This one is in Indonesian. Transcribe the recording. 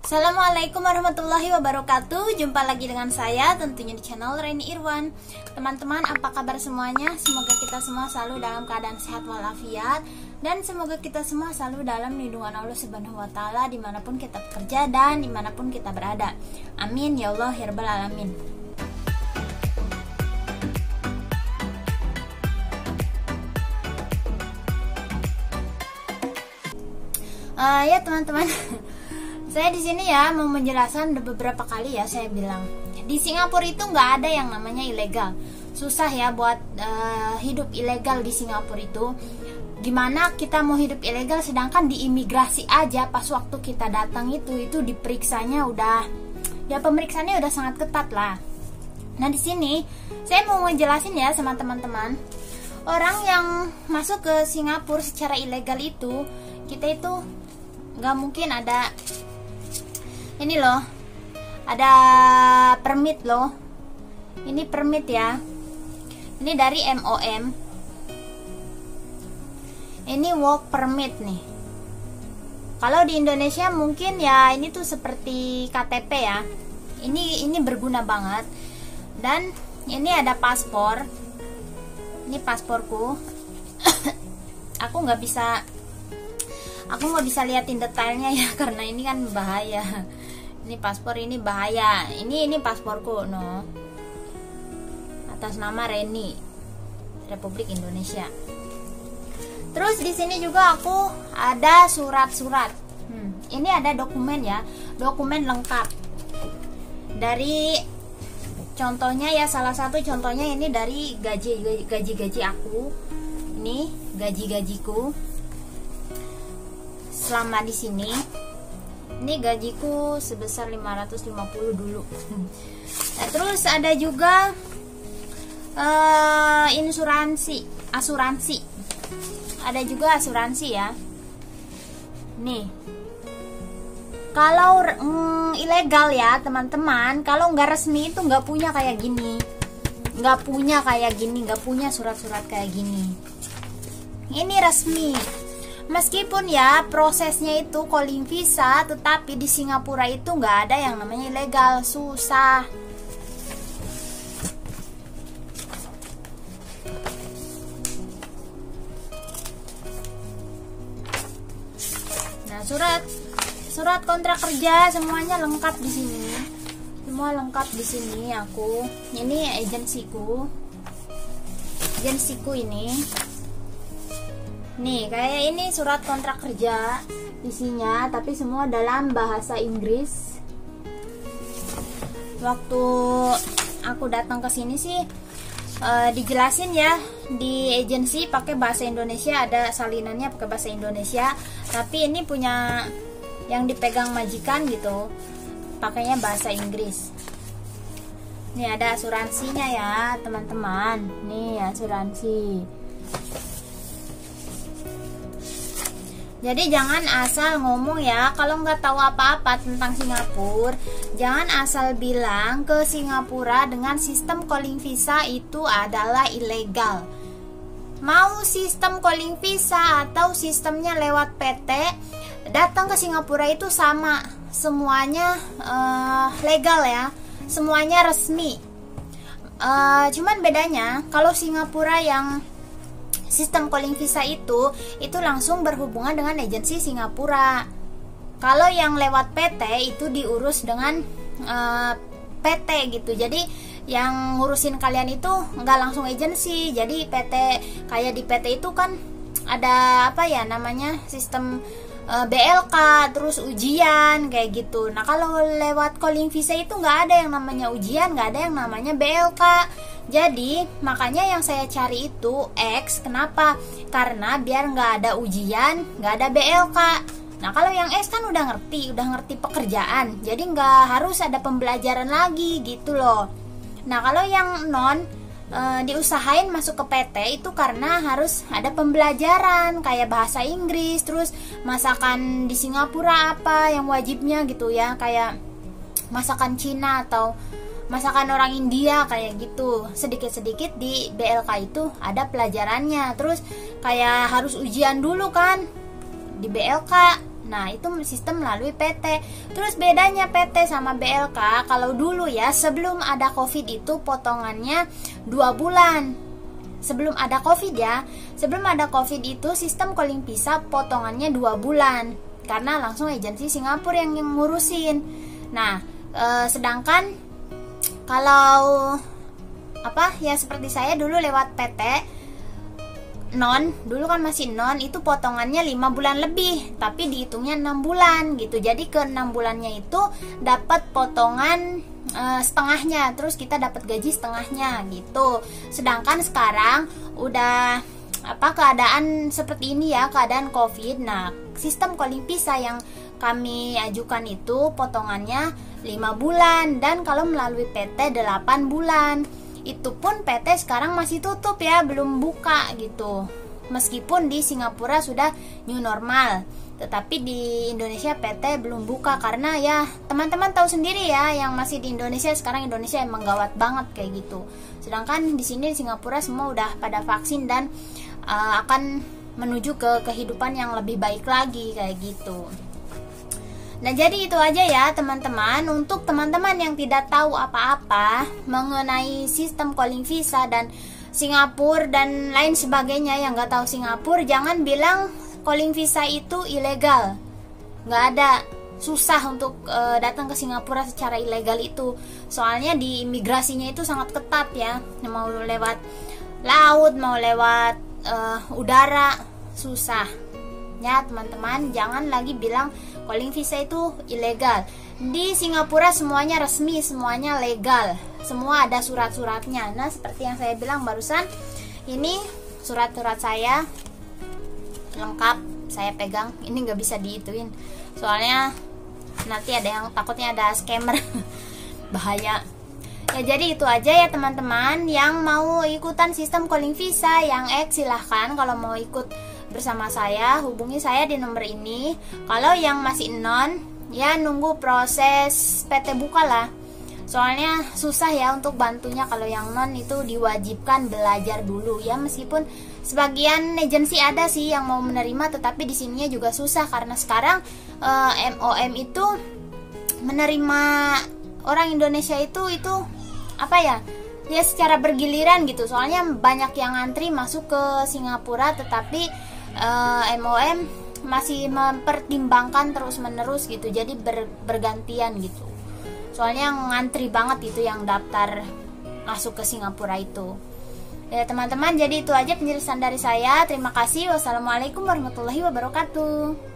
Assalamualaikum warahmatullahi wabarakatuh. Jumpa lagi dengan saya tentunya di channel Reni Irwan. Teman-teman, apa kabar semuanya? Semoga kita semua selalu dalam keadaan sehat walafiat, dan semoga kita semua selalu dalam lindungan Allah Subhanahu wa Ta'ala dimanapun kita bekerja dan dimanapun kita berada. Amin ya Allah ya Rabbal Alamin. Ya teman-teman, saya di sini ya mau menjelaskan beberapa kali ya saya bilang di Singapura itu nggak ada yang namanya ilegal. Susah ya buat hidup ilegal di Singapura itu. Gimana kita mau hidup ilegal sedangkan di imigrasi aja pas waktu kita datang itu diperiksanya udah ya pemeriksaannya udah sangat ketat lah. Nah di sini saya mau ngejelasin ya sama teman-teman, orang yang masuk ke Singapura secara ilegal itu kita itu nggak mungkin ada ini loh, ada permit loh. Ini permit ya. Ini dari MOM. Ini work permit nih. Kalau di Indonesia mungkin ya ini tuh seperti KTP ya. Ini berguna banget. Dan ini ada paspor. Ini pasporku. Aku nggak bisa liatin detailnya ya karena ini kan bahaya. Ini paspor ini bahaya. Ini pasporku no. Atas nama Reni, Republik Indonesia. Terus di sini juga aku ada surat-surat. Ini ada dokumen ya, dokumen lengkap. Dari contohnya ya, salah satu contohnya ini dari gaji aku. Ini gajiku selama di sini. Ini gajiku sebesar 550 dulu. Nah, terus ada juga asuransi. Ada juga asuransi ya. Nih. Kalau ilegal ya teman-teman, kalau nggak resmi itu nggak punya kayak gini. Nggak punya surat-surat kayak gini. Ini resmi. Meskipun ya prosesnya itu calling visa, tetapi di Singapura itu nggak ada yang namanya ilegal, susah. Nah, surat kontrak kerja semuanya lengkap di sini. Semua lengkap di sini aku. Ini agensiku ini. Nih, kayak ini surat kontrak kerja isinya, tapi semua dalam bahasa Inggris. Waktu aku datang ke sini sih dijelasin ya, di agensi pakai bahasa Indonesia, ada salinannya pakai bahasa Indonesia, tapi ini punya yang dipegang majikan gitu, pakainya bahasa Inggris. Nih ada asuransinya ya teman-teman. Nih asuransi. Jadi jangan asal ngomong ya, kalau nggak tahu apa-apa tentang Singapura, jangan asal bilang ke Singapura dengan sistem calling visa itu adalah ilegal. Mau sistem calling visa atau sistemnya lewat PT, datang ke Singapura itu sama, semuanya legal ya, semuanya resmi. Cuman bedanya kalau Singapura yang sistem calling visa itu langsung berhubungan dengan agensi Singapura. Kalau yang lewat PT itu diurus dengan PT gitu. Jadi yang ngurusin kalian itu nggak langsung agensi. Jadi PT, kayak di PT itu kan ada apa ya namanya, sistem BLK, terus ujian kayak gitu. Nah kalau lewat calling visa itu nggak ada yang namanya ujian, nggak ada yang namanya BLK. Jadi makanya yang saya cari itu X. Kenapa? Karena biar nggak ada ujian, nggak ada BLK. Nah kalau yang X kan udah ngerti pekerjaan, jadi nggak harus ada pembelajaran lagi gitu loh. Nah kalau yang non diusahain masuk ke PT itu karena harus ada pembelajaran kayak bahasa Inggris, terus masakan di Singapura apa yang wajibnya gitu ya, kayak masakan Cina atau masakan orang India kayak gitu. Sedikit-sedikit di BLK itu ada pelajarannya. Terus kayak harus ujian dulu kan di BLK. Nah, itu sistem melalui PT. Terus bedanya PT sama BLK, kalau dulu ya sebelum ada COVID itu potongannya 2 bulan. Sebelum ada COVID ya, sebelum ada COVID itu sistem calling visa potongannya 2 bulan. Karena langsung agensi Singapura yang ngurusin. Nah, sedangkan kalau ya seperti saya dulu lewat PT non, dulu kan masih non, itu potongannya 5 bulan lebih, tapi dihitungnya 6 bulan gitu. Jadi ke 6 bulannya itu dapat potongan setengahnya, terus kita dapat gaji setengahnya gitu. Sedangkan sekarang udah keadaan seperti ini ya, keadaan COVID. Nah, sistem calling visa yang kami ajukan itu potongannya 5 bulan, dan kalau melalui PT 8 bulan. Itu pun PT sekarang masih tutup ya, belum buka gitu. Meskipun di Singapura sudah new normal, tetapi di Indonesia PT belum buka karena ya teman-teman tahu sendiri ya, yang masih di Indonesia sekarang, Indonesia emang gawat banget kayak gitu. Sedangkan di sini di Singapura semua udah pada vaksin dan akan menuju ke kehidupan yang lebih baik lagi kayak gitu. Nah, jadi itu aja ya teman-teman. Untuk teman-teman yang tidak tahu apa-apa mengenai sistem calling visa dan Singapura dan lain sebagainya, yang nggak tahu Singapura, jangan bilang calling visa itu ilegal. Nggak ada, susah untuk datang ke Singapura secara ilegal itu. Soalnya di imigrasinya itu sangat ketat ya. Mau lewat laut, mau lewat udara, susah. Ya teman-teman, jangan lagi bilang calling visa itu ilegal. Di Singapura semuanya resmi, semuanya legal, semua ada surat-suratnya. Nah, seperti yang saya bilang barusan, ini surat-surat saya lengkap, saya pegang. Ini nggak bisa diituin, soalnya nanti ada yang takutnya ada scammer. Bahaya. Ya, jadi itu aja ya teman-teman. Yang mau ikutan sistem calling visa yang silahkan. Kalau mau ikut bersama saya, hubungi saya di nomor ini. Kalau yang masih non, ya nunggu proses PT buka lah. Soalnya susah ya untuk bantunya. Kalau yang non itu diwajibkan belajar dulu ya. Meskipun sebagian agensi ada sih yang mau menerima, tetapi di sininya juga susah karena sekarang MOM itu menerima orang Indonesia itu ya secara bergiliran gitu. Soalnya banyak yang ngantri masuk ke Singapura, tetapi MOM masih mempertimbangkan terus-menerus gitu. Jadi bergantian gitu. Soalnya ngantri banget itu yang daftar masuk ke Singapura itu. Ya teman-teman, jadi itu aja penjelasan dari saya. Terima kasih. Wassalamualaikum warahmatullahi wabarakatuh.